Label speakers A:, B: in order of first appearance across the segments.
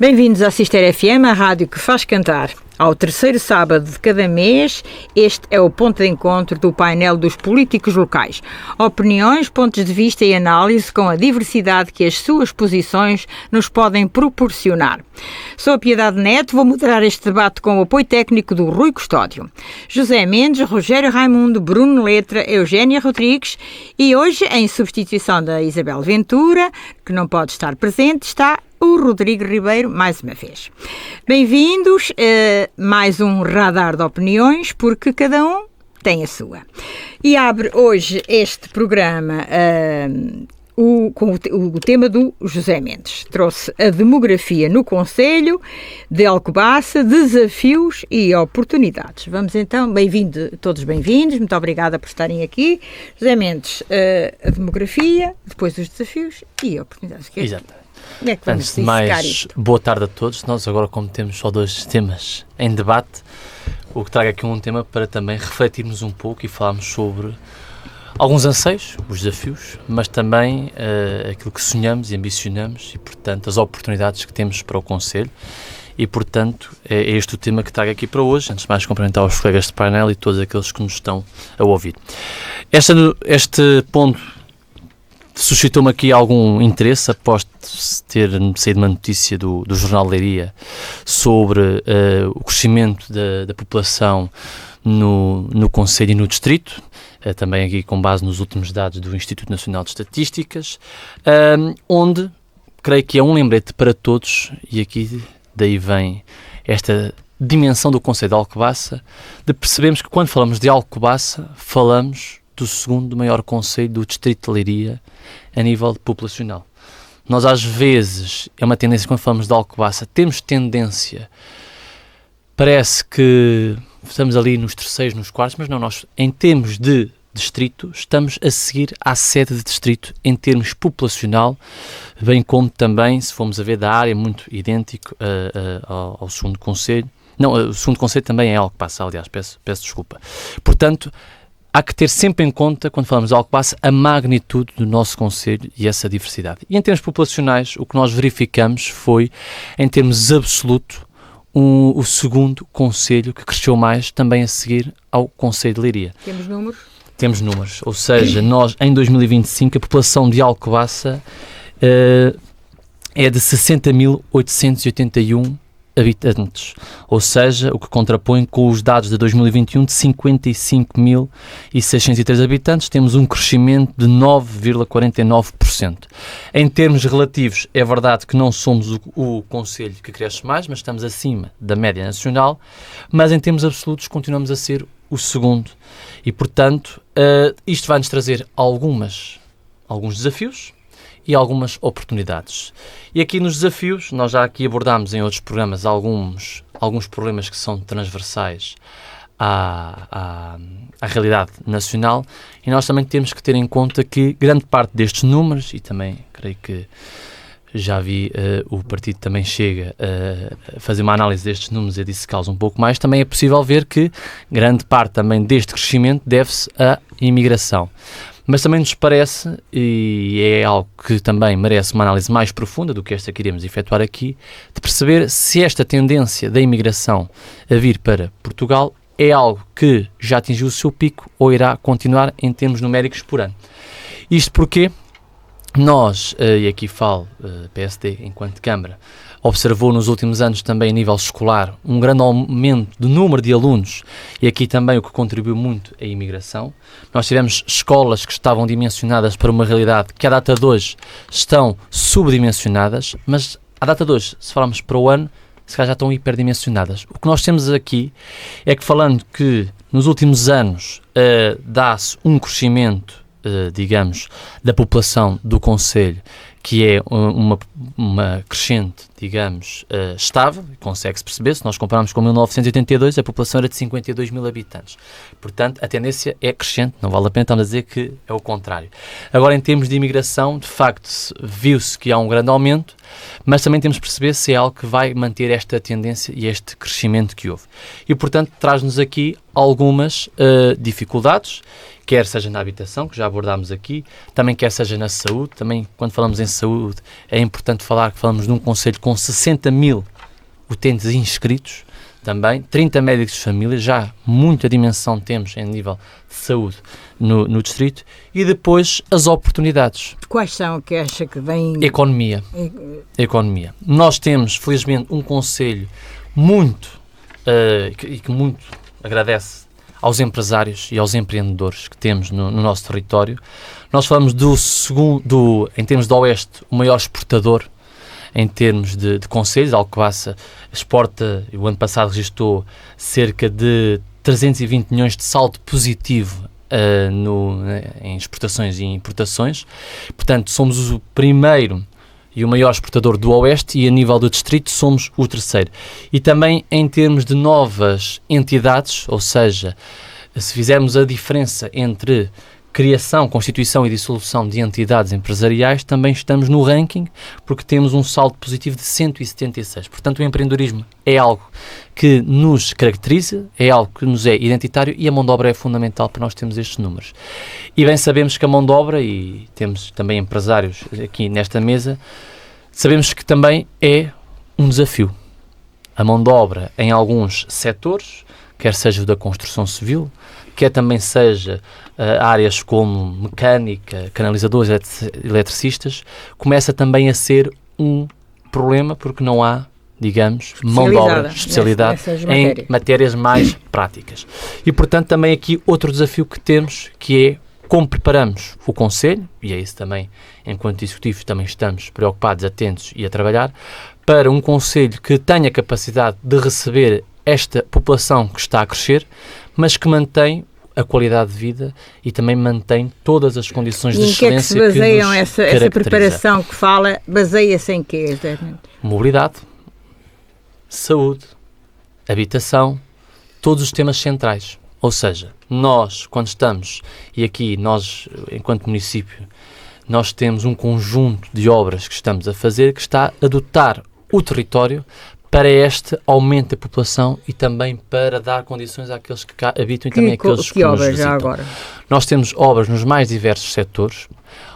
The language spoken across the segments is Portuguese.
A: Bem-vindos à Cister FM, a rádio que faz cantar. Ao terceiro sábado de cada mês, este é o ponto de encontro do painel dos políticos locais. Opiniões, pontos de vista e análise com a diversidade que as suas posições nos podem proporcionar. Sou a Piedade Neto, vou moderar este debate com o apoio técnico do Rui Custódio. José Mendes, Rogério Raimundo, Bruno Letra, Eugénia Rodrigues e hoje, em substituição da Isabel Ventura, que não pode estar presente, está o Rodrigo Ribeiro, mais uma vez. Bem-vindos a mais um radar de opiniões, porque cada um tem a sua. E abre hoje este programa com o tema do José Mendes. Trouxe a demografia no Concelho de Alcobaça, desafios e oportunidades. Vamos então, todos bem-vindos, muito obrigada por estarem aqui. José Mendes, a demografia, depois os desafios e oportunidades.
B: Exato. Antes de mais, boa tarde a todos. Nós agora, como temos só 2 temas em debate, o que trago aqui um tema para também refletirmos um pouco e falarmos sobre alguns anseios, os desafios, mas também aquilo que sonhamos e ambicionamos e, portanto, as oportunidades que temos para o Concelho. E, portanto, é este o tema que trago aqui para hoje. Antes de mais, cumprimentar os colegas de painel e todos aqueles que nos estão a ouvir. Este ponto suscitou-me aqui algum interesse após ter saído uma notícia do Jornal de Leiria sobre o crescimento da população no Concelho e no Distrito, também aqui com base nos últimos dados do Instituto Nacional de Estatísticas, onde creio que é um lembrete para todos, e aqui daí vem esta dimensão do Concelho de Alcobaça, de percebermos que quando falamos de Alcobaça, falamos do segundo maior concelho do Distrito de Leiria a nível populacional. Nós às vezes, é uma tendência quando falamos de Alcobaça, temos tendência, parece que estamos ali nos terceiros, nos quartos, mas não, nós em termos de distrito estamos a seguir à sede de distrito em termos populacional, bem como também, se formos a ver da área, muito idêntico ao segundo concelho. Não, o segundo concelho também é Alcobaça, aliás, peço desculpa. Portanto, há que ter sempre em conta, quando falamos de Alcobaça, a magnitude do nosso concelho e essa diversidade. E em termos populacionais, o que nós verificamos foi, em termos absolutos, o segundo concelho que cresceu mais, também a seguir ao Concelho de Leiria.
A: Temos números? Temos
B: números, ou seja, nós em 2025 a população de Alcobaça é de 60.881 habitantes, ou seja, o que contrapõe com os dados de 2021 de 55.603 habitantes, temos um crescimento de 9,49%. Em termos relativos, é verdade que não somos o concelho que cresce mais, mas estamos acima da média nacional, mas em termos absolutos continuamos a ser o segundo. E, portanto, isto vai-nos trazer alguns desafios e algumas oportunidades. E aqui nos desafios, nós já aqui abordámos em outros programas alguns problemas que são transversais à realidade nacional, e nós também temos que ter em conta que grande parte destes números, e também creio que já vi o partido também chega a fazer uma análise destes números e dissecá-los um pouco mais, também é possível ver que grande parte também deste crescimento deve-se à imigração. Mas também nos parece, e é algo que também merece uma análise mais profunda do que esta que iremos efetuar aqui, de perceber se esta tendência da imigração a vir para Portugal é algo que já atingiu o seu pico ou irá continuar em termos numéricos por ano. Isto porque nós, e aqui falo PSD enquanto Câmara, observou nos últimos anos também a nível escolar um grande aumento do número de alunos, e aqui também o que contribuiu muito é a imigração. Nós tivemos escolas que estavam dimensionadas para uma realidade que à data de hoje estão subdimensionadas, mas à data de hoje, se falarmos para o ano, se calhar já estão hiperdimensionadas. O que nós temos aqui é que, falando que nos últimos anos dá-se um crescimento, digamos, da população do concelho, que é uma crescente, digamos, estável, consegue-se perceber, se nós compararmos com 1982, a população era de 52 mil habitantes. Portanto, a tendência é crescente, não vale a pena estarmos a dizer que é o contrário. Agora, em termos de imigração, de facto, viu-se que há um grande aumento, mas também temos de perceber se é algo que vai manter esta tendência e este crescimento que houve. E, portanto, traz-nos aqui algumas dificuldades quer seja na habitação, que já abordámos aqui, também quer seja na saúde. Também, quando falamos em saúde, é importante falar que falamos de um concelho com 60 mil utentes inscritos, também 30 médicos de família, já muita dimensão temos em nível de saúde no distrito. E depois as oportunidades.
A: Quais são que acha que vêm?
B: Economia. Nós temos, felizmente, um concelho muito, que muito agradece aos empresários e aos empreendedores que temos no nosso território. Nós falamos em termos do Oeste, o maior exportador em termos de concelhos. Alcobaça exporta, o ano passado registrou cerca de 320 milhões de saldo positivo em exportações e importações. Portanto, somos o primeiro e o maior exportador do Oeste, e a nível do distrito somos o terceiro. E também em termos de novas entidades, ou seja, se fizermos a diferença entre criação, constituição e dissolução de entidades empresariais, também estamos no ranking, porque temos um saldo positivo de 176. Portanto, o empreendedorismo é algo que nos caracteriza, é algo que nos é identitário, e a mão de obra é fundamental para nós termos estes números. E bem sabemos que a mão de obra, e temos também empresários aqui nesta mesa, sabemos que também é um desafio. A mão de obra em alguns setores, quer seja o da construção civil, quer também seja áreas como mecânica, canalizadores, eletricistas, começa também a ser um problema, porque não há, digamos, mão de obra especialidade em matérias mais práticas. E, portanto, também aqui outro desafio que temos, que é como preparamos o concelho, e é isso também, enquanto executivos, também estamos preocupados, atentos e a trabalhar, para um concelho que tenha capacidade de receber esta população que está a crescer, mas que mantém a qualidade de vida e também mantém todas as condições de excelência que nos caracteriza. E em que é que se baseiam essa
A: preparação que fala? Baseia-se em quê, exatamente?
B: Mobilidade, saúde, habitação, todos os temas centrais. Ou seja, nós, quando estamos, e aqui nós, enquanto município, nós temos um conjunto de obras que estamos a fazer, que está a dotar o território para este aumento da população e também para dar condições àqueles que cá habitam e também àqueles que nos visitam. Agora? Nós temos obras nos mais diversos setores,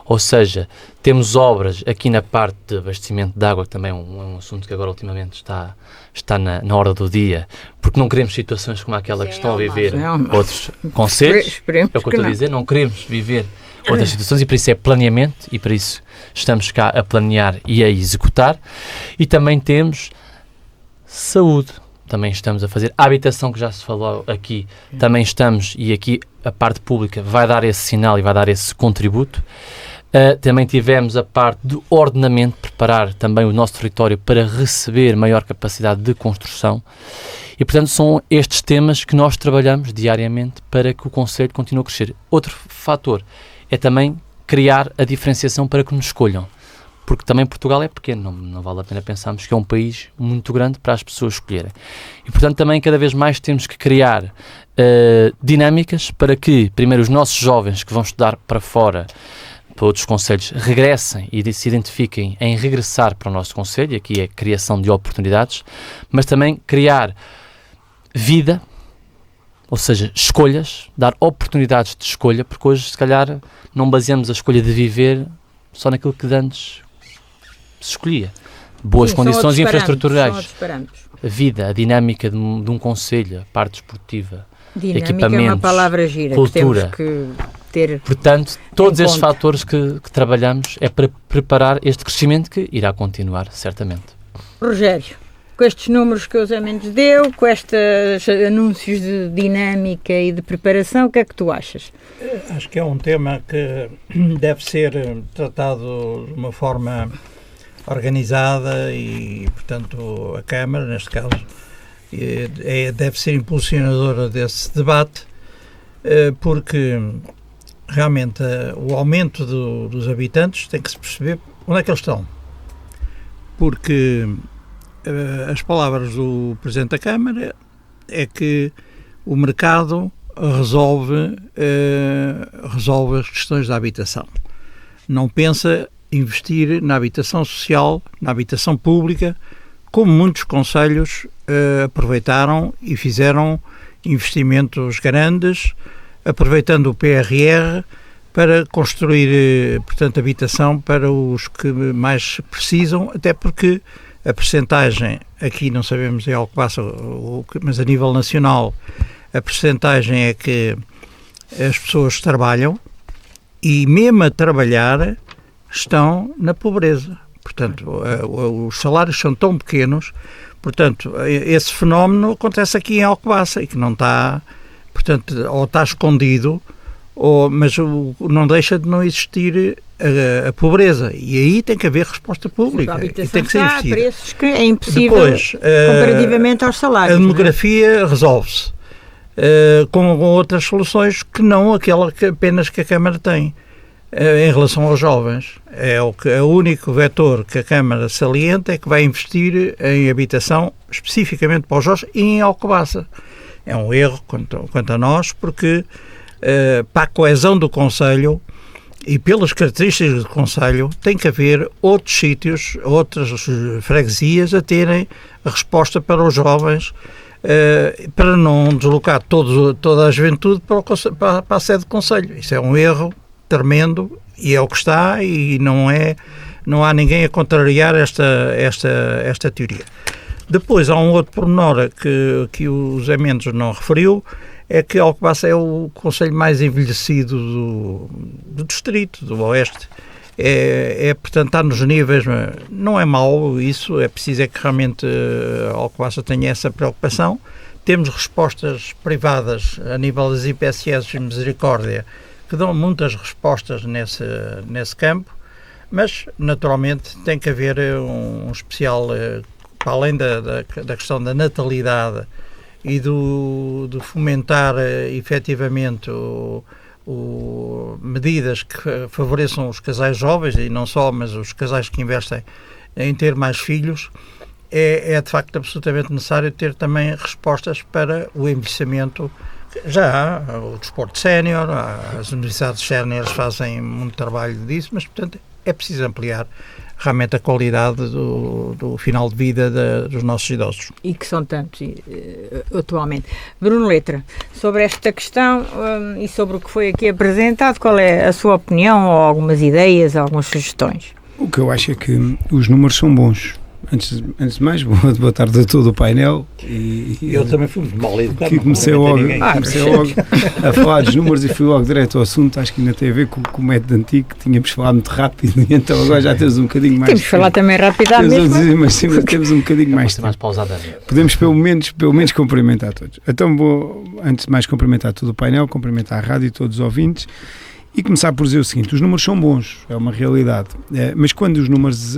B: ou seja, temos obras aqui na parte de abastecimento de água, que também é um assunto que agora ultimamente está na hora do dia, porque não queremos situações como aquela que estão a viver outros concelhos. É o que eu estou a dizer, não queremos viver outras situações, e para isso é planeamento, e para isso estamos cá a planear e a executar. E também temos saúde, também estamos a fazer. A habitação, que já se falou aqui, também estamos, e aqui a parte pública vai dar esse sinal e vai dar esse contributo. Também tivemos a parte do ordenamento, preparar também o nosso território para receber maior capacidade de construção. E, portanto, são estes temas que nós trabalhamos diariamente para que o concelho continue a crescer. Outro fator é também criar a diferenciação para que nos escolham. Porque também Portugal é pequeno, não vale a pena pensarmos que é um país muito grande para as pessoas escolherem. E, portanto, também cada vez mais temos que criar dinâmicas para que, primeiro, os nossos jovens que vão estudar para fora, para outros concelhos, regressem e se identifiquem em regressar para o nosso concelho, e aqui é a criação de oportunidades, mas também criar vida, ou seja, escolhas, dar oportunidades de escolha, porque hoje, se calhar, não baseamos a escolha de viver só naquilo que antes se escolhia. Boas condições infraestruturais, a vida, a dinâmica de um concelho, a parte esportiva, dinâmica, equipamentos, é uma palavra gira, cultura, que temos que ter. Portanto, todos estes fatores que trabalhamos é para preparar este crescimento que irá continuar, certamente.
A: Rogério, com estes números que o José Mendes deu, com estes anúncios de dinâmica e de preparação, o que é que tu achas?
C: Acho que é um tema que deve ser tratado de uma forma organizada e, portanto, a Câmara, neste caso, deve ser impulsionadora desse debate, porque realmente o aumento dos habitantes tem que se perceber onde é que eles estão. Porque as palavras do Presidente da Câmara é que o mercado resolve as questões da habitação. Não pensa investir na habitação social, na habitação pública, como muitos concelhos aproveitaram e fizeram investimentos grandes aproveitando o PRR para construir, portanto, habitação para os que mais precisam, até porque a percentagem, aqui não sabemos em Alcobaça, mas a nível nacional, a percentagem é que as pessoas trabalham e mesmo a trabalhar estão na pobreza. Portanto, os salários são tão pequenos, portanto, esse fenómeno acontece aqui em Alcobaça e que não está, portanto, ou está escondido, mas não deixa de não existir a pobreza, e aí tem que haver resposta pública e tem que ser investido.
A: Preços que é impossível.
C: Depois,
A: comparativamente aos salários.
C: A demografia resolve-se com outras soluções que não aquela que apenas que a Câmara tem em relação aos jovens. É o único vetor que a Câmara salienta, é que vai investir em habitação especificamente para os jovens e em Alcobaça. É um erro quanto a nós, porque para a coesão do Conselho e pelas características do Conselho tem que haver outros sítios, outras freguesias a terem a resposta para os jovens, para não deslocar toda a juventude para a sede do Conselho. Isso é um erro tremendo e é o que está, e não há ninguém a contrariar esta teoria. Depois há um outro pormenor que o José Mendes não referiu, é que Alcobaça é o concelho mais envelhecido do distrito, do Oeste. Portanto, está nos níveis, não é mau isso, é preciso que realmente Alcobaça tenha essa preocupação. Temos respostas privadas a nível das IPSS e Misericórdia, que dão muitas respostas nesse campo, mas naturalmente tem que haver um especial, para além da questão da natalidade e de fomentar efetivamente medidas que favoreçam os casais jovens, e não só, mas os casais que investem em ter mais filhos, é de facto absolutamente necessário ter também respostas para o envelhecimento. Já há o desporto sénior, as universidades séniores fazem muito trabalho disso, mas portanto é preciso ampliar realmente a qualidade do final de vida dos nossos idosos.
A: E que são tantos atualmente. Bruno Letra, sobre esta questão e sobre o que foi aqui apresentado, qual é a sua opinião, ou algumas ideias, algumas sugestões?
D: O que eu acho é que os números são bons. Antes de mais, boa tarde a todo o painel.
C: Eu também fui mal educado.
D: Comecei logo a falar dos números e fui logo direto ao assunto. Acho que ainda tem a ver com o método antigo, que tínhamos falado muito rápido, e então agora já temos um bocadinho mais.
A: Temos de falar também rapidamente.
D: Mas temos um bocadinho mais tempo. Podemos pelo menos cumprimentar todos. Então vou, antes de mais, cumprimentar todo o painel, cumprimentar a rádio e todos os ouvintes. E começar por dizer o seguinte: os números são bons, é uma realidade, mas quando os números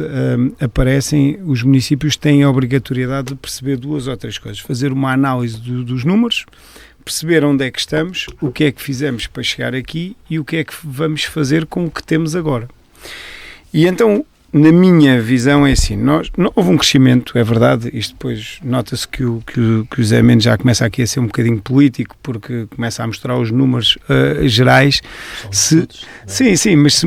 D: aparecem, os municípios têm a obrigatoriedade de perceber duas ou três coisas: fazer uma análise dos números, perceber onde é que estamos, o que é que fizemos para chegar aqui e o que é que vamos fazer com o que temos agora. E então, na minha visão, é assim: houve um crescimento, é verdade. Isto depois nota-se que o José Mendes já começa aqui a ser um bocadinho político, porque começa a mostrar os números gerais. Sim, mas se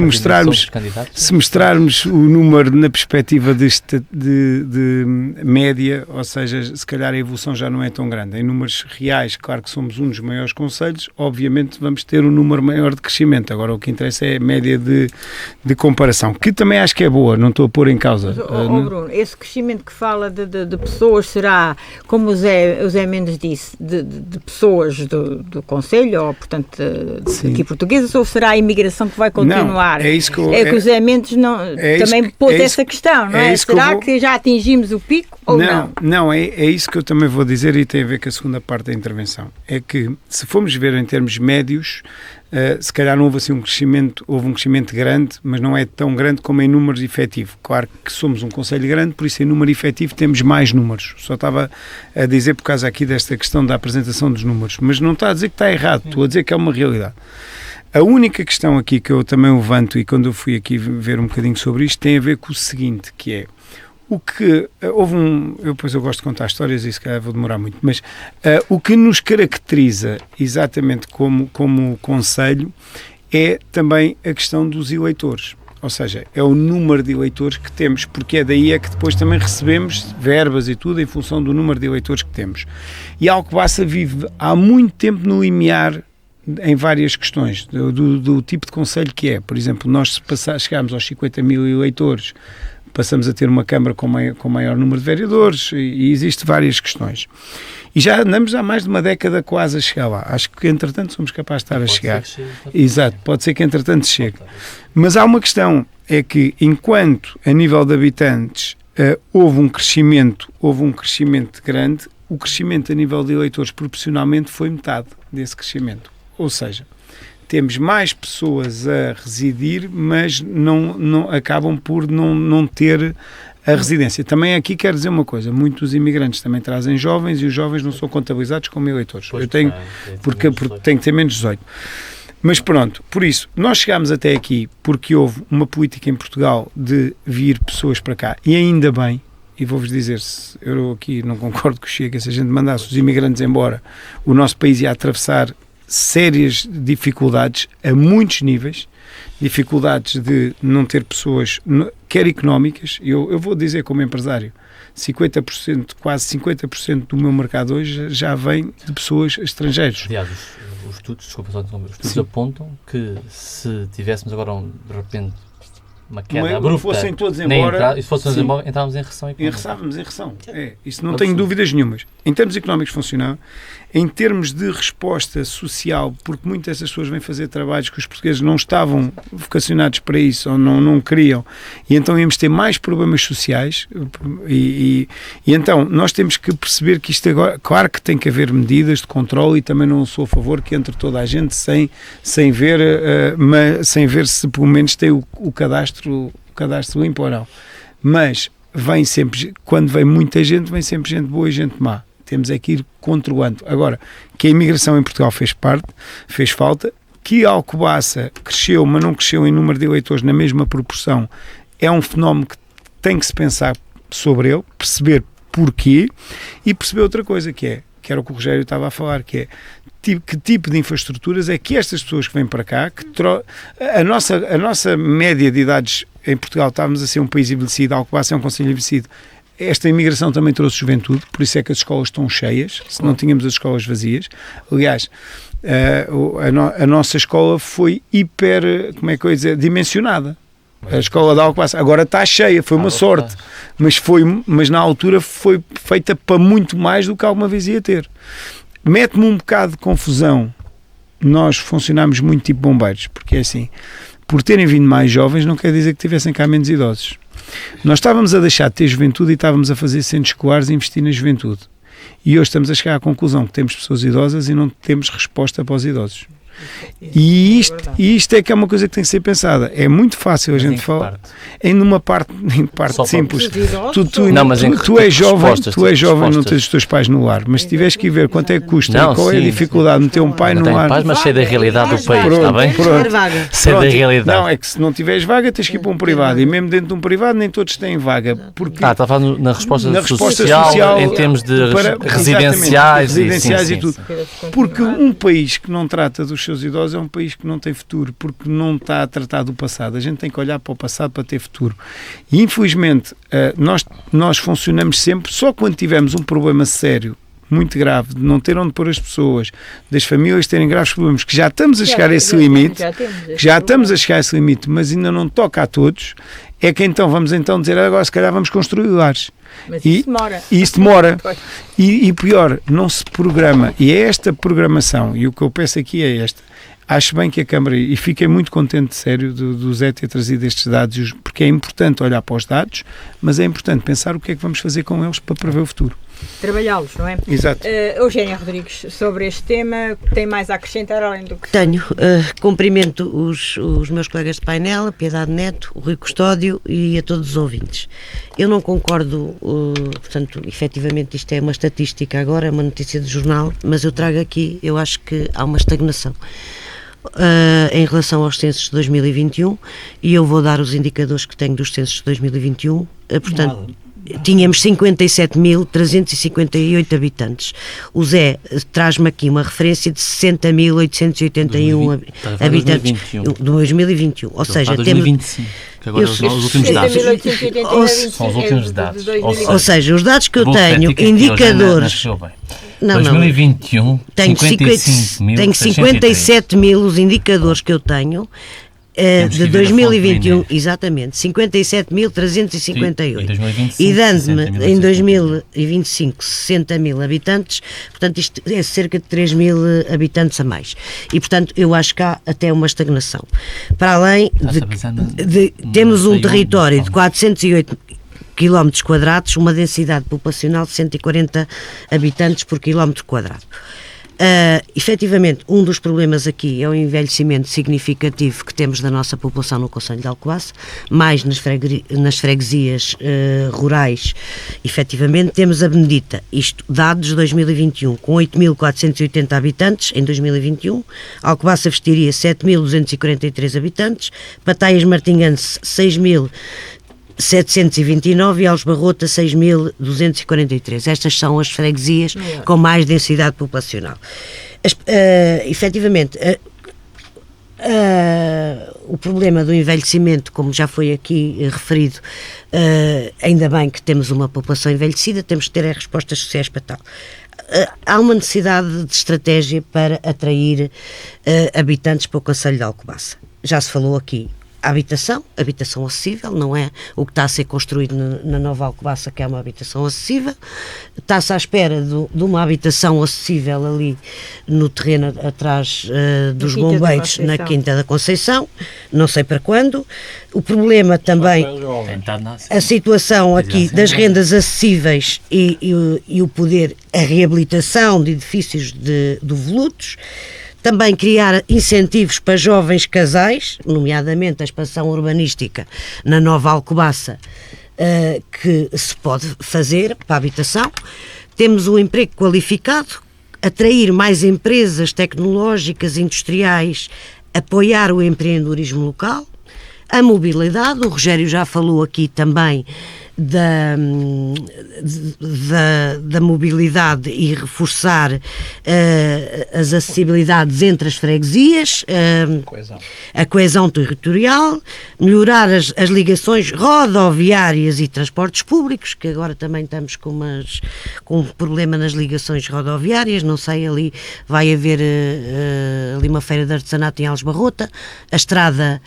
D: mostrarmos o número na perspectiva de média, ou seja, se calhar a evolução já não é tão grande. Em números reais, claro que somos um dos maiores concelhos, obviamente vamos ter um número maior de crescimento. Agora o que interessa é a média de comparação, que também acho que é boa. Não estou a pôr em causa.
A: Mas, Bruno, esse crescimento que fala de pessoas será, como o Zé Mendes disse, de pessoas do Conselho, ou portanto aqui portuguesas, ou será a imigração que vai continuar?
D: Não, é isso que
A: que o Zé Mendes também pôs essa questão, não é? Será que já atingimos o pico ou não?
D: Não, é isso que eu também vou dizer, e tem a ver com a segunda parte da intervenção. É que, se formos ver em termos médios, se calhar não houve assim houve um crescimento grande, mas não é tão grande como em números efetivo. Claro que somos um concelho grande, por isso em número efetivo temos mais números. Só estava a dizer por causa aqui desta questão da apresentação dos números, mas não está a dizer que está errado, estou a dizer que é uma realidade. A única questão aqui que eu também levanto, e quando eu fui aqui ver um bocadinho sobre isto, tem a ver com o seguinte, que é: depois eu gosto de contar histórias e se calhar vou demorar muito, mas o que nos caracteriza exatamente como concelho é também a questão dos eleitores. Ou seja, é o número de eleitores que temos, porque é daí que depois também recebemos verbas e tudo em função do número de eleitores que temos. E Alcobaça vive há muito tempo no limiar em várias questões do tipo de conselho que é. Por exemplo, nós se chegarmos aos 50 mil eleitores, passamos a ter uma Câmara com maior número de vereadores, e existem várias questões. E já andamos há mais de uma década quase a chegar lá. Acho que, entretanto, somos capazes de estar a chegar. Exato, pode ser que, entretanto, chegue. Mas há uma questão, é que, enquanto, a nível de habitantes, houve um crescimento grande, o crescimento a nível de eleitores, proporcionalmente, foi metade desse crescimento. Ou seja, temos mais pessoas a residir, mas não acabam por não ter a residência. Também aqui quero dizer uma coisa, muitos imigrantes também trazem jovens, e os jovens não são contabilizados como eleitores. Eu tenho, porque tenho que ter menos 18. Mas pronto, por isso, nós chegámos até aqui porque houve uma política em Portugal de vir pessoas para cá, e ainda bem. E vou-vos dizer, se eu aqui não concordo com o Chega, se a gente mandasse os imigrantes embora, o nosso país ia atravessar sérias dificuldades a muitos níveis, dificuldades de não ter pessoas, quer económicas. Eu vou dizer como empresário, 50%, quase 50% do meu mercado hoje já vem de pessoas estrangeiras.
B: Aliás, os estudos apontam que se tivéssemos agora de repente uma queda abrupta,
D: fossem todos embora,
B: entrávamos em recessão económica.
D: Estávamos em recessão. Isso não tenho dúvidas nenhumas. Em termos económicos funcionava. Em termos de resposta social, porque muitas dessas pessoas vêm fazer trabalhos que os portugueses não estavam vocacionados para isso, ou não queriam, e então íamos ter mais problemas sociais, e então nós temos que perceber que isto agora, claro que tem que haver medidas de controle, e também não sou a favor que entre toda a gente sem ver se pelo menos tem o cadastro limpo ou não. Mas vem sempre, quando vem muita gente, vem sempre gente boa e gente má. Temos é que ir controlando. Agora, que a imigração em Portugal fez falta, que a Alcobaça cresceu, mas não cresceu em número de eleitores na mesma proporção, é um fenómeno que tem que se pensar sobre ele, perceber porquê, e perceber outra coisa, que era o que o Rogério estava a falar, que é que tipo de infraestruturas é que estas pessoas que vêm para cá, a nossa média de idades em Portugal, estávamos a ser um país envelhecido, a Alcobaça é um concelho envelhecido. Esta imigração também trouxe juventude, por isso é que as escolas estão cheias, se não tínhamos as escolas vazias. Aliás, a nossa escola foi dimensionada. A escola da Alcobaça agora está cheia, foi uma sorte, mas na altura foi feita para muito mais do que alguma vez ia ter. Mete-me um bocado de confusão, nós funcionámos muito tipo bombeiros, porque é assim, por terem vindo mais jovens não quer dizer que tivessem cá menos idosos. Nós estávamos a deixar de ter juventude e estávamos a fazer centros escolares e investir na juventude. E hoje estamos a chegar à conclusão que temos pessoas idosas e não temos resposta para os idosos. E isto é que é uma coisa que tem que ser pensada. É muito fácil a gente falar numa parte simples. Tu és jovem, não tens os teus pais no lar, mas se tiveres que ir ver quanto é que custa e qual é a dificuldade de ter um pai no lar.
B: Mas sei da realidade do país, está bem? Sei da realidade.
D: Não, é que se não tiveres vaga tens que ir para um privado, e mesmo dentro de um privado nem todos têm vaga.
B: Está a falar na resposta social em termos de residenciais
D: e tudo. Porque um país que não trata dos seus idosos é um país que não tem futuro, porque não está a tratar do passado. A gente tem que olhar para o passado para ter futuro. E infelizmente nós funcionamos sempre só quando tivermos um problema sério, muito grave, de não ter onde pôr as pessoas, das famílias terem graves problemas, que já estamos a chegar a esse limite, mas ainda não toca a todos, é que então vamos dizer agora se calhar vamos construir lares.
A: Mas isso
D: demora. E pior, não se programa. E é esta programação, e o que eu peço aqui é esta. Acho bem que a Câmara, e fiquei muito contente, sério, do Zé ter trazido estes dados, porque é importante olhar para os dados, mas é importante pensar o que é que vamos fazer com eles para prever o futuro.
A: Trabalhá-los, não é?
D: Exato.
A: Eugénia Rodrigues, sobre este tema, tem mais a acrescentar além do que...
E: Tenho. Cumprimento os meus colegas de painel, a Piedade Neto, o Rui Custódio e a todos os ouvintes. Eu não concordo, portanto, efetivamente isto é uma estatística agora, é uma notícia de jornal, mas eu trago aqui, eu acho que há uma estagnação em relação aos censos de 2021, e eu vou dar os indicadores que tenho dos censos de 2021, portanto... Tínhamos 57.358 habitantes. O Zé traz-me aqui uma referência de 60.881 habitantes de 2021. Ou seja, temos...
B: 2025, que agora são os últimos dados. São os últimos dados.
E: Ou seja, os dados que eu tenho, indicadores... Não,
B: 2021,
E: tenho 57 mil, os indicadores que eu tenho, de 2021, exatamente, 57.358. E dando-me em 2025 60 mil habitantes, portanto isto é cerca de 3 mil habitantes a mais. E portanto eu acho que há até uma estagnação. Para além de temos um território de 408 quilómetros quadrados, uma densidade populacional de 140 habitantes por quilómetro quadrado. Efetivamente, um dos problemas aqui é o envelhecimento significativo que temos da nossa população no concelho de Alcobaça, mais nas freguesias rurais. Efetivamente, temos a Benedita, isto dados de 2021, com 8.480 habitantes em 2021, Alcobaça Vestiria 7.243 habitantes, Pataias Martinhense 6.729 e Algesbarrota 6.243. Estas são as freguesias com mais densidade populacional. Efetivamente, o problema do envelhecimento, como já foi aqui referido, ainda bem que temos uma população envelhecida, temos que ter respostas sociais para tal. Há uma necessidade de estratégia para atrair habitantes para o concelho de Alcobaça. Já se falou aqui. Habitação acessível, não é o que está a ser construído na Nova Alcobaça, que é uma habitação acessível. Está-se à espera de uma habitação acessível ali no terreno atrás dos bombeiros, na Quinta da Conceição, não sei para quando. O problema também, a situação aqui das rendas acessíveis e o poder, a reabilitação de edifícios de volutos. Também criar incentivos para jovens casais, nomeadamente a expansão urbanística na Nova Alcobaça, que se pode fazer para a habitação. Temos o emprego qualificado, atrair mais empresas tecnológicas, industriais, apoiar o empreendedorismo local, a mobilidade, o Rogério já falou aqui também da mobilidade e reforçar as acessibilidades entre as freguesias, a coesão territorial, melhorar as ligações rodoviárias e transportes públicos, que agora também estamos com um problema nas ligações rodoviárias, não sei, ali vai haver ali uma feira de artesanato em Algesbarrota, a estrada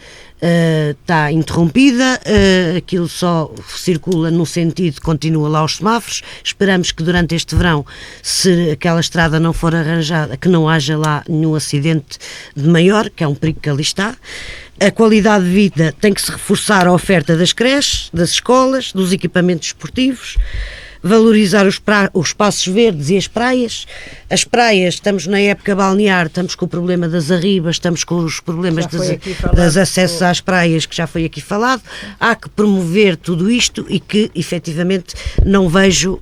E: está interrompida, aquilo só circula no sentido, continua lá aos semáforos. Esperamos que durante este verão, se aquela estrada não for arranjada, que não haja lá nenhum acidente de maior, que é um perigo que ali está. A qualidade de vida tem que se reforçar a oferta das creches, das escolas, dos equipamentos esportivos, valorizar os espaços verdes e as praias. As praias, estamos na época balnear, estamos com o problema das arribas, estamos com os problemas dos acessos às praias, que já foi aqui falado. Há que promover tudo isto e que, efetivamente, não vejo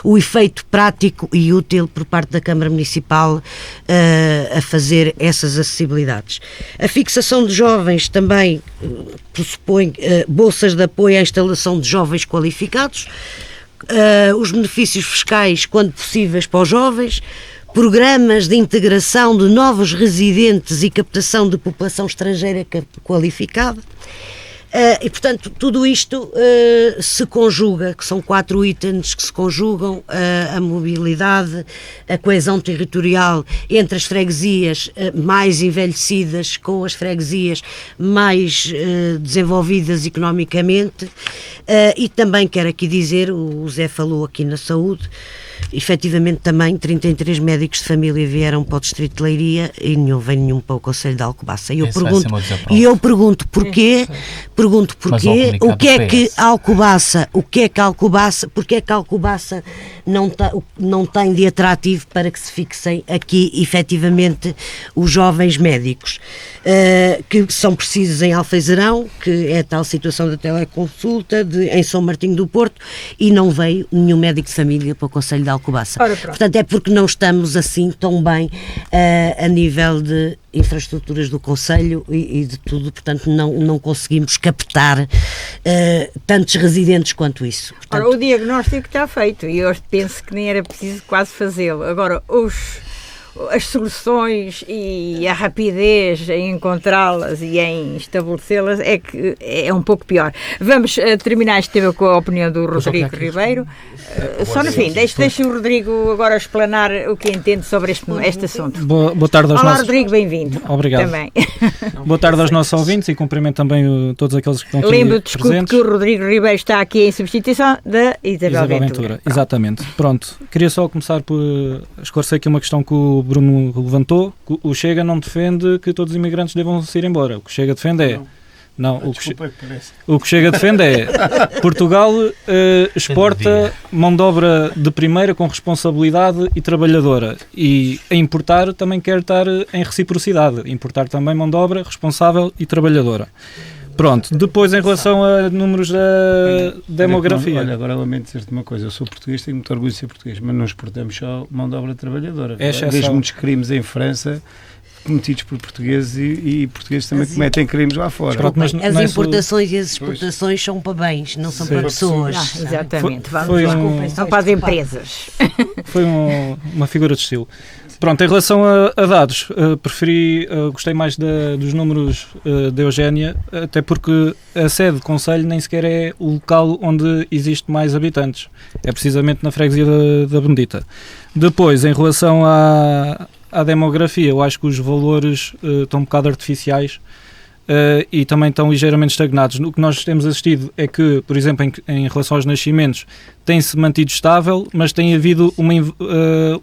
E: o efeito prático e útil por parte da Câmara Municipal a fazer essas acessibilidades. A fixação de jovens também pressupõe bolsas de apoio à instalação de jovens qualificados, os benefícios fiscais, quando possíveis, para os jovens, programas de integração de novos residentes e captação de população estrangeira qualificada. E, portanto, tudo isto se conjuga, que são 4 itens que se conjugam, a mobilidade, a coesão territorial entre as freguesias mais envelhecidas com as freguesias mais desenvolvidas economicamente. E também quero aqui dizer, o Zé falou aqui na saúde, efetivamente também 33 médicos de família vieram para o Distrito de Leiria e não vem nenhum para o Concelho de Alcobaça. E eu pergunto porquê, porque é que Alcobaça não tem de atrativo para que se fixem aqui efetivamente os jovens médicos, que são precisos em Alfeizarão, que é a tal situação da teleconsulta, em São Martinho do Porto, e não veio nenhum médico de família para o Concelho de Alcobaça. Portanto, é porque não estamos assim tão bem a nível de infraestruturas do Concelho e de tudo, portanto não conseguimos captar tantos residentes quanto isso. Portanto,
A: o diagnóstico está feito e eu penso que nem era preciso quase fazê-lo. Agora, as soluções e a rapidez em encontrá-las e em estabelecê-las é um pouco pior. Vamos terminar este tema com a opinião do Rodrigo Ribeiro. Só no fim, deixe o Rodrigo agora explanar o que entende sobre este assunto.
F: Boa tarde aos
A: Olá, Rodrigo, bem-vindo.
F: Obrigado.
A: Também.
F: Boa tarde aos nossos ouvintes e cumprimento também todos aqueles que estão aqui
A: Lembro,
F: presentes.
A: que o Rodrigo Ribeiro está aqui em substituição da Isabel Ventura.
F: Exatamente. Pronto. Queria só começar por esclarecer aqui uma questão que o Bruno levantou. O Chega não defende que todos os imigrantes devam se ir embora. O que o Chega defende é... O que Chega defende é Portugal exporta mão de obra de primeira com responsabilidade e trabalhadora, e a importar também quer estar em reciprocidade, importar também mão de obra responsável e trabalhadora. Pronto, depois em relação a números da demografia.
D: Olha, agora lamento dizer-te uma coisa, eu sou português, tenho muito orgulho de ser português, mas não exportamos só mão de obra trabalhadora. Vejo muitos crimes em França cometidos por portugueses e portugueses também cometem crimes lá fora.
E: As importações e as exportações são para bens, não são para pessoas.
A: Exatamente,
E: são
A: para as empresas.
F: Foi uma figura de estilo. Pronto, em relação a dados, gostei mais dos números da Eugénia, até porque a sede do Conselho nem sequer é o local onde existe mais habitantes, é precisamente na freguesia da Bendita. Depois, em relação à demografia, eu acho que os valores estão um bocado artificiais e também estão ligeiramente estagnados. O que nós temos assistido é que, por exemplo, em relação aos nascimentos, tem-se mantido estável, mas tem havido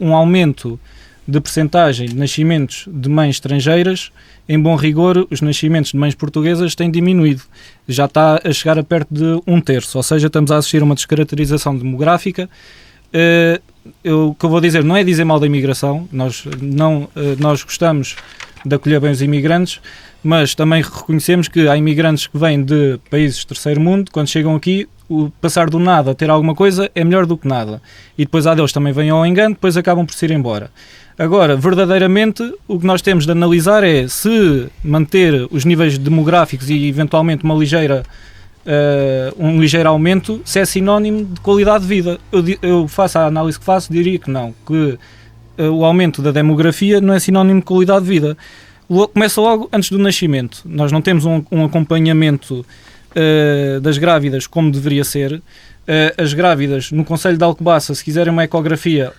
F: um aumento de percentagem de nascimentos de mães estrangeiras. Em bom rigor, os nascimentos de mães portuguesas têm diminuído. Já está a chegar a perto de 1/3, ou seja, estamos a assistir a uma descaracterização demográfica. O que eu vou dizer não é dizer mal da imigração, nós gostamos de acolher bem os imigrantes, mas também reconhecemos que há imigrantes que vêm de países de terceiro mundo, quando chegam aqui, o passar do nada a ter alguma coisa é melhor do que nada. E depois há deles também vêm ao engano, depois acabam por se ir embora. Agora, verdadeiramente, o que nós temos de analisar é se manter os níveis demográficos e eventualmente um ligeiro aumento, se é sinónimo de qualidade de vida. Eu faço a análise que faço, diria que não, que o aumento da demografia não é sinónimo de qualidade de vida. Começa logo antes do nascimento. Nós não temos um acompanhamento das grávidas como deveria ser. As grávidas no Conselho de Alcobaça, se quiserem uma ecografia,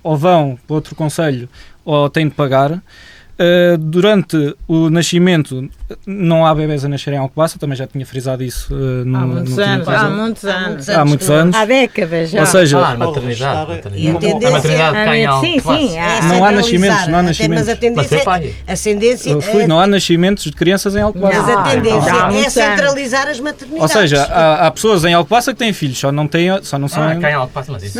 F: ou vão para outro concelho ou têm de pagar. Durante o nascimento não há bebés a nascerem em Alcobaça, também já tinha frisado isso
A: há muitos anos. Há décadas já.
F: Ou seja,
B: a maternidade.
E: A
B: maternidade cá em Alcobaça.
F: Não há nascimentos.
E: Mas a tendência
F: não há nascimentos de crianças em Alcobaça.
E: Mas a tendência é centralizar as maternidades.
F: Ou seja, há pessoas em Alcobaça que têm filhos, só não são...
B: Cá em Alcobaça, mas isso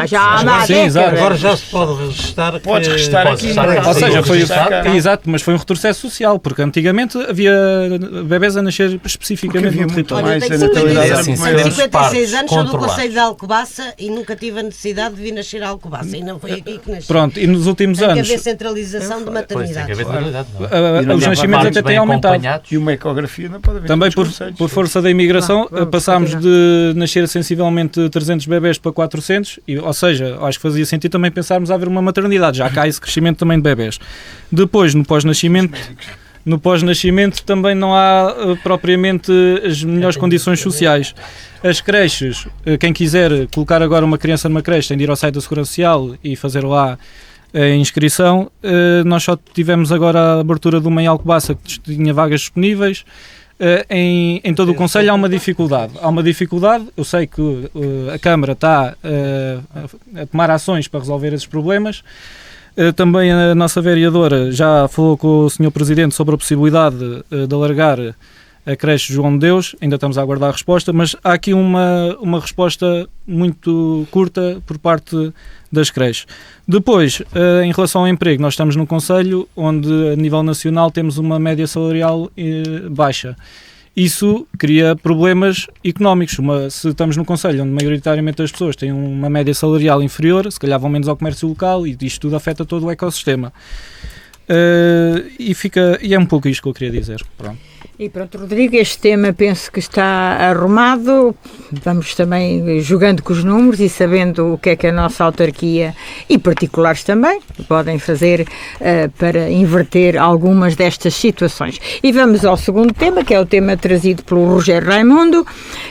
A: já há décadas.
C: Agora já se pode registrar.
D: Podes registrar aqui.
F: Ou seja, exato, mas foi um retrocesso social, porque antigamente havia bebés a nascer especificamente no território.
E: Eu tenho 56 anos, sou do Conselho de Alcobaça e nunca tive a necessidade de vir nascer a Alcobaça, e não foi aqui que nasci.
F: Pronto, e nos últimos
E: anos... Tem
F: anos...
E: que haver centralização de maternidade.
F: Os nascimentos até têm aumentado.
D: E uma ecografia não pode haver.
F: Também por força da imigração, passámos de nascer sensivelmente 300 bebés para 400, ou seja, acho que fazia sentido também pensarmos a haver uma maternidade, já cá há esse crescimento também de bebés. Depois, no pós-nascimento também não há propriamente as melhores condições sociais. As creches, quem quiser colocar agora uma criança numa creche tem de ir ao site da Segurança Social e fazer lá a inscrição. Nós só tivemos agora a abertura de uma em Alcobaça que tinha vagas disponíveis. Em todo o Conselho há uma dificuldade. Eu sei que a Câmara está a tomar ações para resolver esses problemas. Também a nossa vereadora já falou com o Sr. Presidente sobre a possibilidade de alargar a creche João de Deus, ainda estamos a aguardar a resposta, mas há aqui uma resposta muito curta por parte das creches. Depois, em relação ao emprego, nós estamos num concelho onde a nível nacional temos uma média salarial baixa. Isso cria problemas económicos. Se estamos num concelho onde maioritariamente as pessoas têm uma média salarial inferior, se calhar vão menos ao comércio local e isto tudo afeta todo o ecossistema. E é um pouco isto que eu queria dizer. Pronto.
A: E pronto, Rodrigo, este tema penso que está arrumado. Vamos também jogando com os números e sabendo o que é que a nossa autarquia e particulares também podem fazer para inverter algumas destas situações. E vamos ao segundo tema, que é o tema trazido pelo Rogério Raimundo.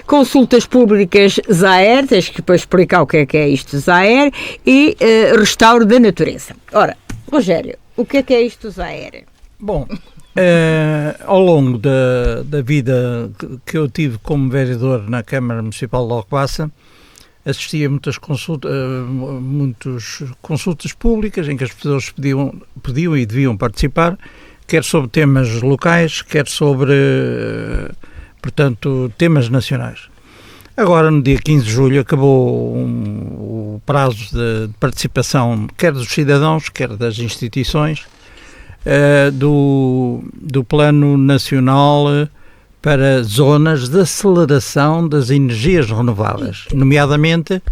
A: Consultas públicas ZAER, tens que depois explicar o que é isto ZAER, e restauro da natureza. Ora, Rogério, o que é isto ZAER?
C: Bom, ao longo da vida que eu tive como vereador na Câmara Municipal de Alcobaça, assisti a muitas consultas públicas em que as pessoas podiam e deviam participar, quer sobre temas locais, quer sobre, portanto, temas nacionais. Agora, no dia 15 de julho, acabou o prazo de participação, quer dos cidadãos, quer das instituições, do Plano Nacional para zonas de aceleração das energias renováveis, nomeadamente,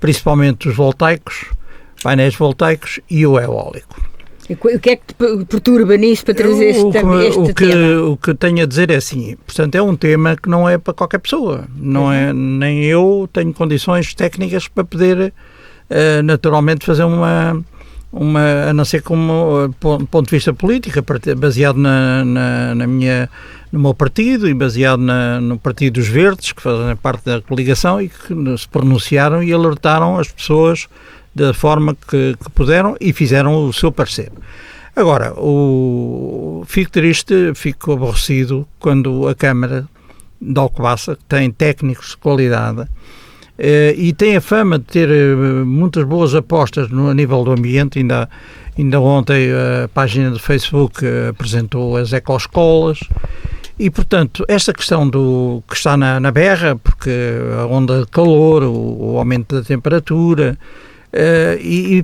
C: principalmente os voltaicos, painéis voltaicos e o eólico.
A: E o que é que te perturba nisso para trazer este tema?
C: O que tenho a dizer é assim, portanto, é um tema que não é para qualquer pessoa, não é, nem eu tenho condições técnicas para poder naturalmente fazer uma a não ser como ponto de vista político, baseado no meu partido e baseado no Partido dos Verdes, que fazem parte da coligação e que se pronunciaram e alertaram as pessoas da forma que puderam e fizeram o seu parecer. Agora, fico triste, fico aborrecido quando a Câmara de Alcobaça, que tem técnicos de qualidade, e tem a fama de ter muitas boas apostas a nível do ambiente. Ainda ontem a página do Facebook apresentou as ecoescolas e, portanto, esta questão que está na berra, porque a onda de calor, o aumento da temperatura,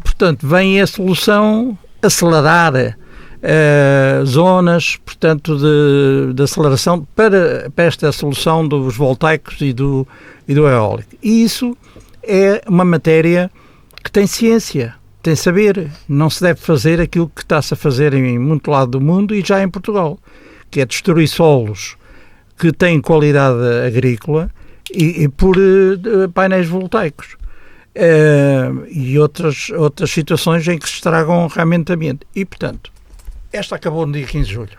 C: portanto, vem a solução acelerar zonas, portanto, de aceleração para esta solução dos voltaicos e do eólico. E isso é uma matéria que tem ciência, tem saber. Não se deve fazer aquilo que está-se a fazer em muito lado do mundo e já em Portugal, que é destruir solos que têm qualidade agrícola e por painéis voltaicos. E outras situações em que se estragam realmente o ambiente. E, portanto, esta acabou no dia 15 de julho.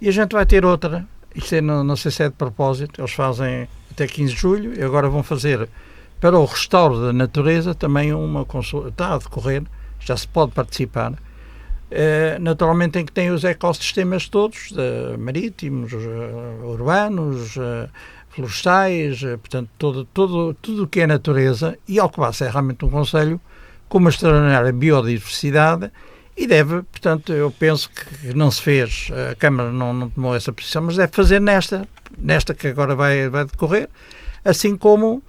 C: E a gente vai ter outra, isto não sei se é de propósito, eles fazem até 15 de julho e agora vão fazer para o restauro da natureza também uma consulta, está a decorrer, já se pode participar, naturalmente em que tem os ecossistemas todos, marítimos, urbanos, florestais, portanto tudo o que é natureza, e Alcobaça é realmente um concelho com uma extraordinária biodiversidade e deve, portanto, eu penso que não se fez, a Câmara não tomou essa posição, mas deve fazer nesta que agora vai decorrer, assim como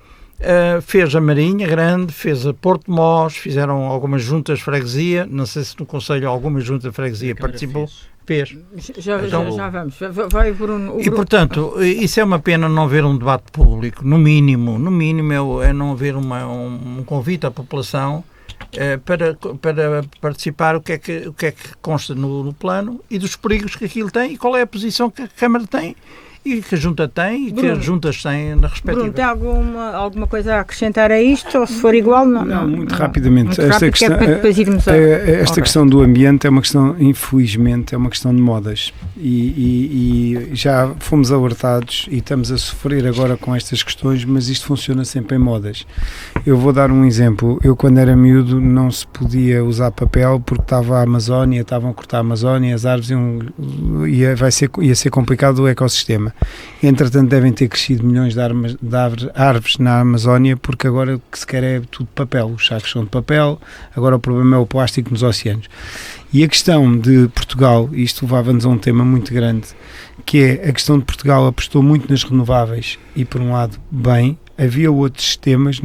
C: fez a Marinha Grande, fez a Porto Mós, fizeram algumas juntas de freguesia, não sei se no Conselho alguma junta de freguesia participou. Fez.
A: Já vamos. Vai, Bruno.
C: E, portanto, isso é uma pena não haver um debate público, no mínimo é não haver um convite à população para participar, o que é que consta no plano e dos perigos que aquilo tem e qual é a posição que a Câmara tem e que a Junta tem e que as juntas têm na respectiva.
A: Bruno, tem alguma coisa a acrescentar a isto? Ou se for igual, não.
D: Muito rapidamente.
A: Esta
D: questão do ambiente é uma questão, infelizmente, é uma questão de modas. E já fomos alertados e estamos a sofrer agora com estas questões, mas isto funciona sempre em modas. Eu vou dar um exemplo. Eu, quando era miúdo, não se podia usar papel porque estava a Amazónia, estavam a cortar a Amazónia, as árvores ia ser complicado o ecossistema. Entretanto, devem ter crescido milhões de árvores na Amazónia, porque agora o que se quer é tudo papel, os sacos são de papel, agora o problema é o plástico nos oceanos. E a questão de Portugal, isto levava-nos a um tema muito grande, que é a questão de Portugal apostou muito nas renováveis e, por um lado, bem, havia outros sistemas,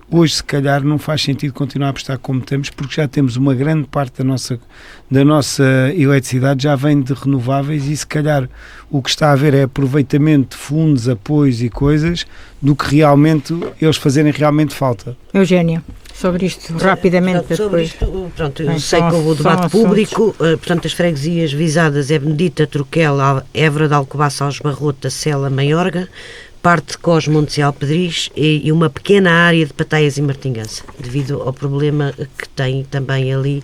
D: hoje se calhar não faz sentido continuar a apostar como temos, porque já temos uma grande parte da nossa eletricidade já vem de renováveis e se calhar o que está a haver é aproveitamento de fundos, apoios e coisas do que realmente eles fazerem realmente falta.
A: Eugénia. sobre isto rapidamente
E: sobre
A: depois.
E: isto, pronto, eu sei que houve o debate público, portanto as freguesias visadas é Benedita, Troquel, Évora de Alcobaça, Algesbarrota, Sela, Maiorga, parte de Cós, Montes e Alpedriz e uma pequena área de Pataias e Martingança, devido ao problema que tem também ali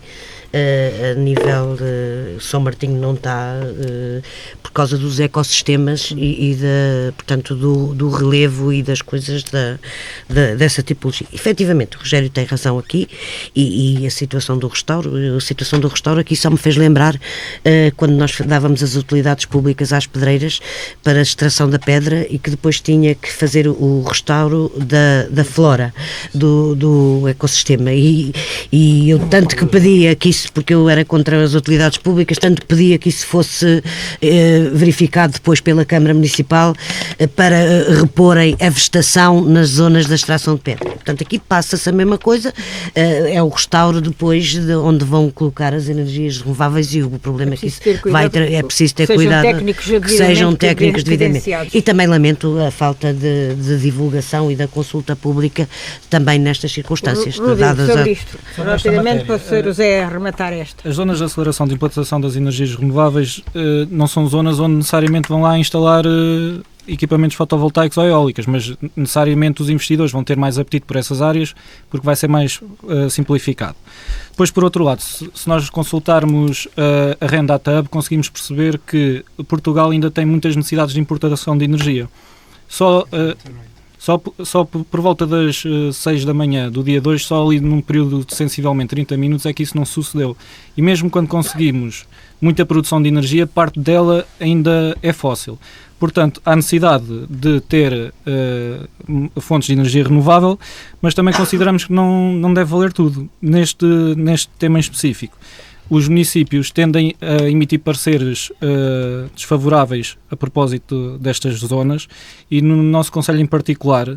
E: a nível de São Martinho não está por causa dos ecossistemas e portanto do relevo e das coisas dessa tipologia. Efetivamente, o Rogério tem razão aqui e a situação do restauro aqui só me fez lembrar quando nós dávamos as utilidades públicas às pedreiras para a extração da pedra e que depois tinha que fazer o restauro da flora do ecossistema e eu tanto que pedia que isso, porque eu era contra as utilidades públicas, tanto pedia que isso fosse verificado depois pela Câmara Municipal para reporem a vegetação nas zonas da extração de pedra. Portanto, aqui passa-se a mesma coisa, é o restauro depois de onde vão colocar as energias renováveis e o problema é que isso vai ter, é preciso ter cuidado que sejam técnicos devidamente. E também lamento a falta de divulgação e da consulta pública também nestas circunstâncias.
A: Sobre isto, rapidamente para o Sr. José arrematar esta.
F: As zonas de aceleração de implantação das energias renováveis não são zonas onde necessariamente vão lá instalar equipamentos fotovoltaicos ou eólicas, mas necessariamente os investidores vão ter mais apetite por essas áreas porque vai ser mais simplificado. Depois, por outro lado, se nós consultarmos a Renda Hub, conseguimos perceber que Portugal ainda tem muitas necessidades de importação de energia. Só por volta das 6 da manhã do dia 2, só ali num período de sensivelmente 30 minutos é que isso não sucedeu. E mesmo quando conseguimos muita produção de energia, parte dela ainda é fóssil. Portanto, há necessidade de ter fontes de energia renovável, mas também consideramos que não deve valer tudo neste tema em específico. Os municípios tendem a emitir pareceres desfavoráveis a propósito destas zonas e no nosso concelho em particular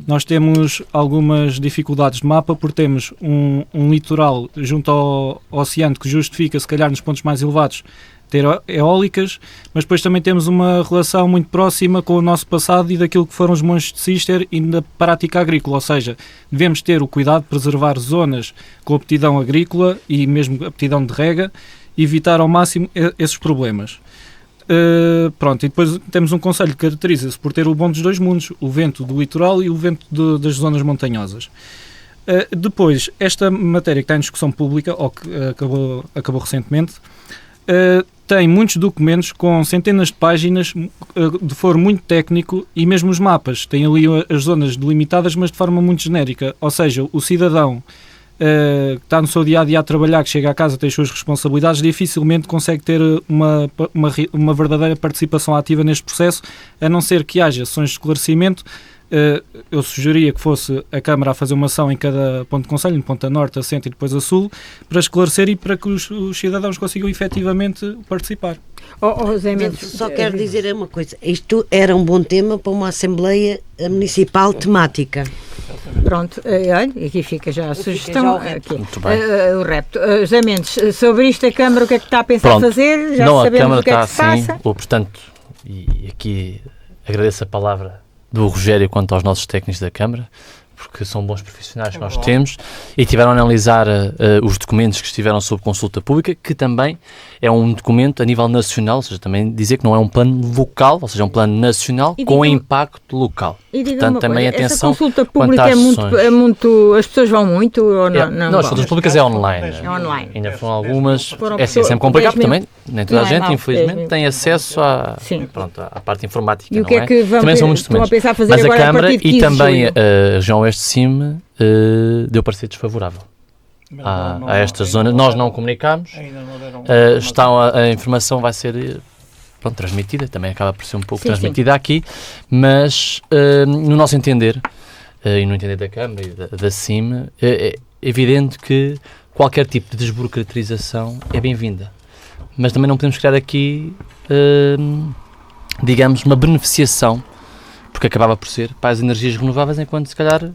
F: nós temos algumas dificuldades de mapa porque temos um litoral junto ao oceano que justifica, se calhar nos pontos mais elevados, ter eólicas, mas depois também temos uma relação muito próxima com o nosso passado e daquilo que foram os montes de Cister e da prática agrícola, ou seja, devemos ter o cuidado de preservar zonas com aptidão agrícola e mesmo aptidão de rega e evitar ao máximo esses problemas. Pronto, e depois temos um concelho que caracteriza-se por ter o bom dos dois mundos, o vento do litoral e o vento das zonas montanhosas. Depois, esta matéria que está em discussão pública, ou que acabou recentemente, tem muitos documentos com centenas de páginas de foro muito técnico e mesmo os mapas têm ali as zonas delimitadas, mas de forma muito genérica, ou seja, o cidadão que está no seu dia-a-dia a trabalhar, que chega à casa, tem as suas responsabilidades, dificilmente consegue ter uma verdadeira participação ativa neste processo, a não ser que haja sessões de esclarecimento. Eu sugeria que fosse a Câmara a fazer uma ação em cada ponto de concelho, em Ponta Norte, a Centro e depois a Sul, para esclarecer e para que os cidadãos consigam efetivamente participar.
E: Só quero dizer uma coisa, isto era um bom tema para uma Assembleia Municipal temática.
A: Pronto, olha, aqui fica já a sugestão.
B: Muito bem.
A: O repto. José Mendes, sobre isto a Câmara o que é que está a pensar fazer? Já
B: não,
A: sabemos
B: a Câmara
A: o que é que
B: está
A: se
B: assim,
A: passa?
B: portanto, e aqui agradeço a palavra do Rogério quanto aos nossos técnicos da Câmara, porque são bons profissionais que nós temos e tiveram a analisar os documentos que estiveram sob consulta pública, que também é um documento a nível nacional, ou seja, também dizer que não é um plano local, ou seja, é um plano nacional com impacto local.
A: E
B: portanto, também
A: coisa,
B: atenção.
A: essa consulta pública é muito. As pessoas vão muito ou não?
B: Não, as consultas públicas é online.
A: É online.
B: Ainda foram algumas. É sempre complicado, porque também nem toda a gente, infelizmente, tem acesso à parte informática.
A: E o que é que
B: também são muitos documentos.
A: Pensar fazer
B: mas
A: agora
B: a Câmara e também
A: a
B: região Oeste de Cime deu parecer desfavorável a estas zonas. Nós não comunicámos. A informação vai ser transmitida, também acaba por ser um pouco transmitida aqui, mas no nosso entender, e no entender da Câmara e da CIME, é evidente que qualquer tipo de desburocratização é bem-vinda. Mas também não podemos criar aqui, digamos, uma beneficiação, porque acabava por ser para as energias renováveis, enquanto se calhar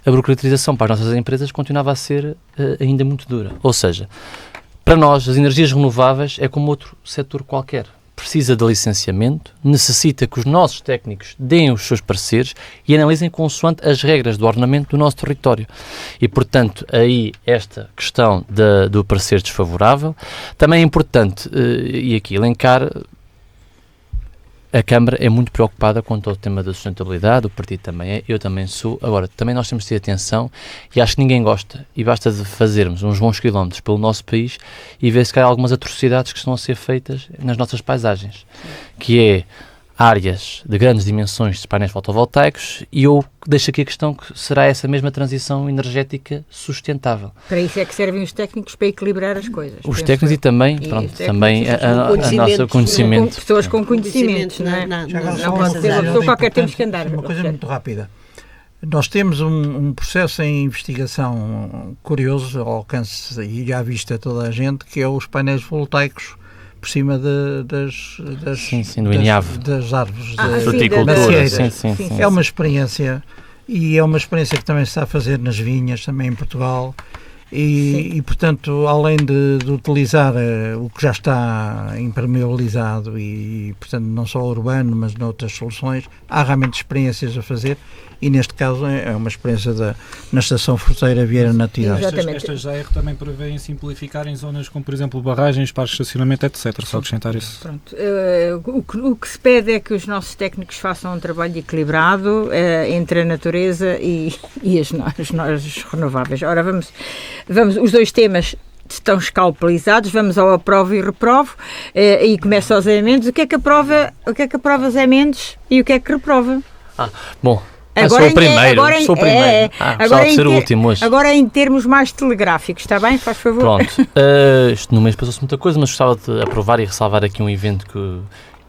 B: a burocratização para as nossas empresas continuava a ser ainda muito dura. Ou seja, para nós as energias renováveis é como outro setor qualquer. precisa de licenciamento, necessita que os nossos técnicos deem os seus pareceres e analisem consoante as regras do ordenamento do nosso território. E, portanto, aí esta questão do parecer desfavorável. Também é importante, e aqui elencar, a Câmara é muito preocupada com todo o tema da sustentabilidade, o partido também é, eu também sou. Agora, também nós temos de ter atenção, e acho que ninguém gosta, e basta de fazermos uns bons quilómetros pelo nosso país e ver se calhar algumas atrocidades que estão a ser feitas nas nossas paisagens, que é áreas de grandes dimensões de painéis fotovoltaicos, e eu deixo aqui a questão que será essa mesma transição energética sustentável.
A: Para isso é que servem os técnicos, para equilibrar as coisas.
B: Os técnicos e também, também a nosso conhecimento.
A: Pessoas com conhecimentos, não é? Não pode ser uma pessoa qualquer, temos que andar.
C: Uma coisa muito rápida. Nós temos um processo em investigação curioso, ao alcance e à vista toda a gente, que é os painéis voltaicos por cima das árvores de
B: fruticultura.
C: Sim. É uma experiência, e é uma experiência que também se está a fazer nas vinhas, também em Portugal, e portanto, além de utilizar o que já está impermeabilizado e, portanto, não só urbano, mas noutras soluções, há realmente experiências a fazer, e neste caso é uma experiência na Estação Fruteira Vieira Natividade.
F: Estas AR também prevêem simplificar em zonas como, por exemplo, barragens, parques de estacionamento, etc. Só acrescentar isso.
A: Pronto. O que se pede é que os nossos técnicos façam um trabalho equilibrado entre a natureza e as renováveis. Ora, vamos, os dois temas estão escalpelizados, vamos ao aprovo e reprovo, e começa aos Zé Mendes. O que é que aprova Zé Mendes e o que é que reprova?
B: Bom, sou o primeiro. Só de ser o último hoje.
A: Agora em termos mais telegráficos, está bem? Faz favor.
B: Pronto. Isto no mês passou-se muita coisa, mas gostava de aprovar e ressalvar aqui um evento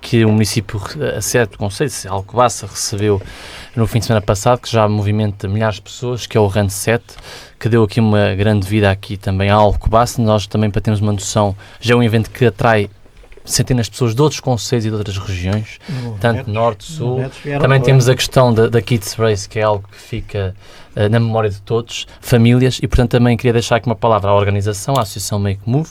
B: que o município, a sede do Conselho, Alcobaça, recebeu no fim de semana passado, que já movimenta milhares de pessoas, que é o RAN 7, que deu aqui uma grande vida aqui também à Alcobaça. Nós também, para termos uma noção, já é um evento que atrai centenas de pessoas de outros concelhos e de outras regiões, tanto norte, sul. Também temos a questão da Kids Race, que é algo que fica na memória de todos, famílias, e portanto também queria deixar aqui uma palavra à organização, à Associação Make Move,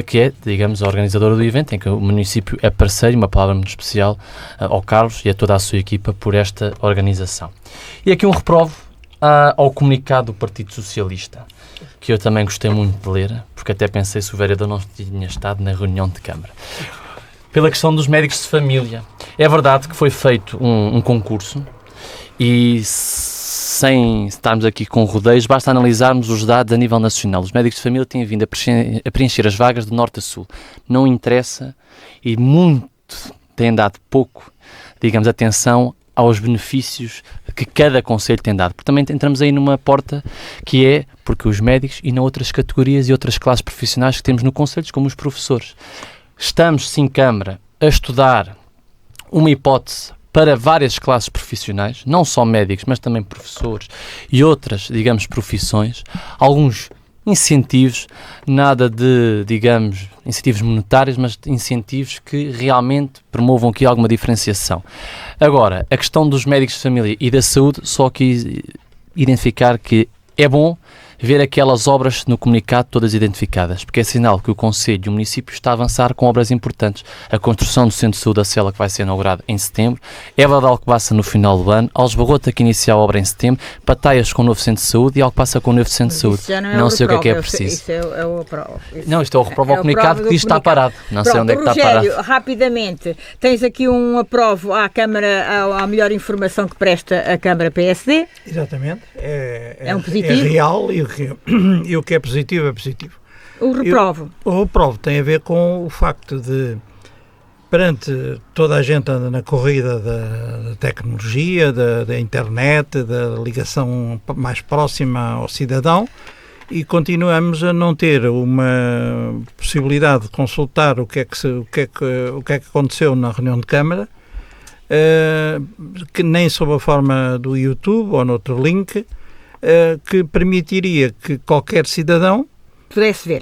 B: que é, digamos, a organizadora do evento, em que o município é parceiro, uma palavra muito especial ao Carlos e a toda a sua equipa por esta organização. E aqui um reprovo ao comunicado do Partido Socialista, que eu também gostei muito de ler, porque até pensei se o vereador não tinha estado na reunião de Câmara. Pela questão dos médicos de família. É verdade que foi feito um concurso e, sem estarmos aqui com rodeios, basta analisarmos os dados a nível nacional. Os médicos de família têm vindo a preencher as vagas de norte a sul. Não interessa, e muito têm dado pouco, digamos, atenção aos benefícios que cada concelho tem dado, porque também entramos aí numa porta que é porque os médicos e não outras categorias e outras classes profissionais que temos no concelho, como os professores. Estamos, sim, Câmara, a estudar uma hipótese para várias classes profissionais, não só médicos, mas também professores e outras, digamos, profissões, alguns incentivos, nada de, digamos, incentivos monetários, mas incentivos que realmente promovam aqui alguma diferenciação. Agora, a questão dos médicos de família e da saúde, só quis identificar que é bom ver aquelas obras no comunicado todas identificadas, porque é sinal que o Conselho e o município está a avançar com obras importantes. A construção do Centro de Saúde da Cela, que vai ser inaugurado em setembro, Évora de Alcobaça no final do ano, Algesbarrota, que inicia a obra em setembro, Pataias com o novo Centro de Saúde e Alcobaça com o novo Centro de Saúde.
A: Não
B: sei o que é preciso.
A: Isso é o aprovo.
B: Não, isto é o reprovo ao comunicado que diz que está parado. Não sei onde é que está parado.
A: Rogério, rapidamente, tens aqui um aprovo à Câmara, à melhor informação que presta a Câmara PSD.
C: Exatamente. É
A: um positivo.
C: É real e o que é positivo é positivo.
A: O reprovo?
C: O reprovo tem a ver com o facto de, perante toda a gente anda na corrida da tecnologia, da internet, da ligação mais próxima ao cidadão, e continuamos a não ter uma possibilidade de consultar o que é que aconteceu na reunião de Câmara, que nem sob a forma do YouTube ou noutro link, que permitiria que qualquer cidadão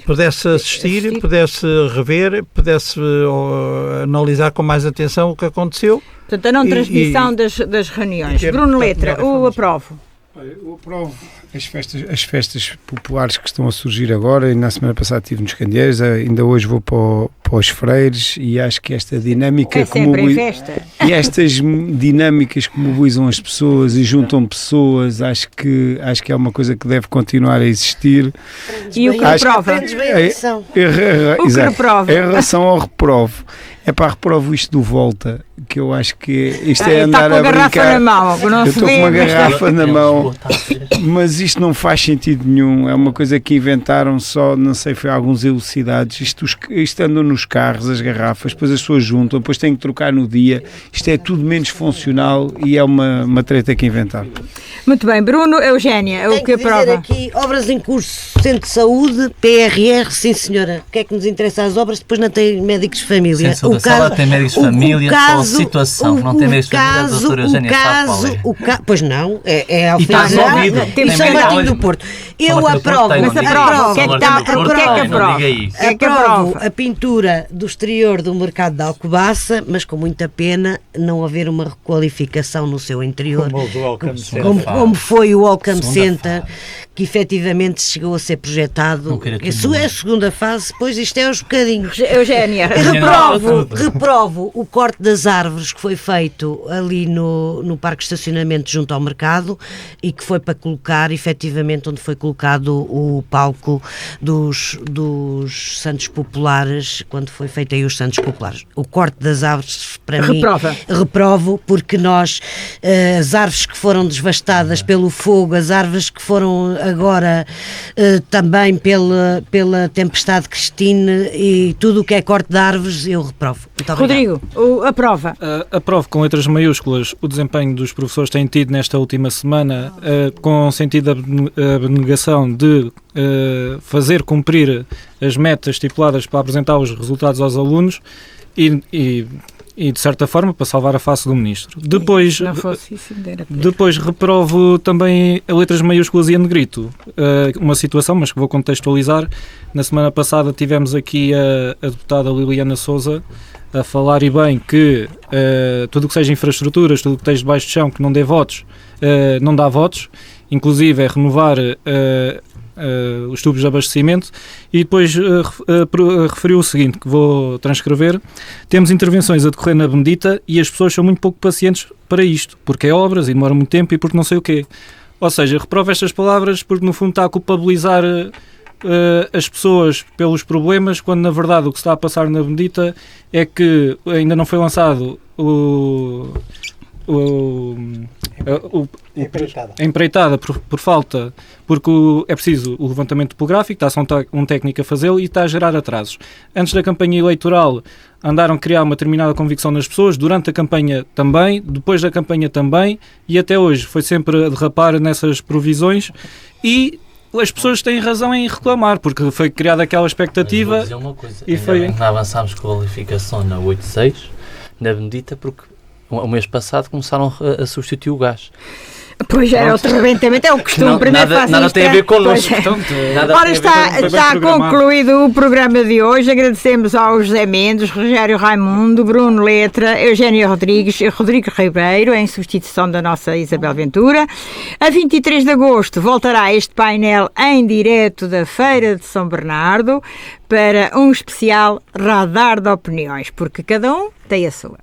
C: pudesse assistir, pudesse rever, pudesse analisar com mais atenção o que aconteceu.
A: Portanto, a não transmissão das reuniões. Bruno Letra, o aprovo.
D: Eu aprovo as festas populares que estão a surgir agora, e na semana passada estive nos Candeeiros, ainda hoje vou para para os freiros, e acho que esta dinâmica
A: sempre em festa.
D: E estas dinâmicas que mobilizam as pessoas e juntam pessoas, acho que é uma coisa que deve continuar a existir.
A: E o que reprova?
D: Em relação ao reprovo, é para reprovo isto do volta, que eu acho que isto é andar a brincar.
A: Na mão, não
D: eu estou com uma garrafa na mão, mas isto não faz sentido nenhum. É uma coisa que inventaram só, não sei, foi alguns elucidados. Isto andam nos carros, as garrafas, depois as pessoas juntam, depois têm que trocar no dia. Isto é tudo menos funcional e é uma treta que inventaram.
A: Muito bem, Bruno, Eugénia, o que aprova?
E: Aqui, obras em curso, Centro de Saúde, PRR, sim senhora. O que é que nos interessa às obras? Depois não tem médicos de família.
B: O caso tem médicos de família, qual a situação? Não tem médicos de família, a doutora Eugénia sabe qual é.
E: Pois não, é ao
B: e está resolvido.
E: E São Martinho do Porto. Eu aprovo,
A: mas aprovo. O que é que
E: aprovo a pintura do exterior do mercado de Alcobaça, mas com muita pena não haver uma requalificação no seu interior. Como foi o Welcome Center, que efetivamente chegou a ser projetado. Isso é a segunda fase, depois isto é aos bocadinhos.
A: Eugénia,
E: reprovo o corte das árvores que foi feito ali no parque de estacionamento junto ao mercado e que foi para colocar, efetivamente, onde foi colocado o palco dos Santos Populares, quando foi feito aí os Santos Populares. O corte das árvores, para mim, reprovo, porque nós, as árvores que foram devastadas pelo fogo, as árvores que foram agora também pela tempestade Cristine e tudo o que é corte de árvores, eu reprovo.
A: Rodrigo, aprova.
F: Aprovo com letras maiúsculas o desempenho dos professores tem tido nesta última semana, com sentido de abnegação de fazer cumprir as metas estipuladas para apresentar os resultados aos alunos e de certa forma para salvar a face do Ministro. Depois reprovo também a letras maiúsculas e a negrito. Uma situação, mas que vou contextualizar. Na semana passada tivemos aqui a deputada Liliana Souza a falar e bem que tudo o que seja infraestruturas, tudo o que esteja debaixo de chão, que não dê votos, não dá votos, inclusive é renovar os tubos de abastecimento, e depois referiu o seguinte, que vou transcrever: temos intervenções a decorrer na Bendita e as pessoas são muito pouco pacientes para isto, porque é obras e demora muito tempo e porque não sei o quê. Ou seja, reprovo estas palavras porque no fundo está a culpabilizar as pessoas pelos problemas, quando na verdade o que se está a passar na Bendita é que ainda não foi lançado a empreitada por falta, porque é preciso o levantamento topográfico, está um técnico a fazê-lo e está a gerar atrasos. Antes da campanha eleitoral andaram a criar uma determinada convicção nas pessoas, durante a campanha também, depois da campanha também, e até hoje foi sempre a derrapar nessas provisões, e as pessoas têm razão em reclamar, porque foi criada aquela expectativa.
B: Mas vou dizer uma coisa, e foi que avançámos com a qualificação na 8.6, na Bendita, porque o mês passado começaram a substituir o gás.
A: Pois é, outro rebentamento é o costume.
B: Nada tem a ver connosco.
A: Ora, está concluído o programa de hoje. Agradecemos ao José Mendes, Rogério Raimundo, Bruno Letra, Eugénia Rodrigues e Rodrigo Ribeiro, em substituição da nossa Isabel Ventura. A 23 de agosto voltará este painel em direto da Feira de São Bernardo para um especial radar de opiniões, porque cada um tem a sua.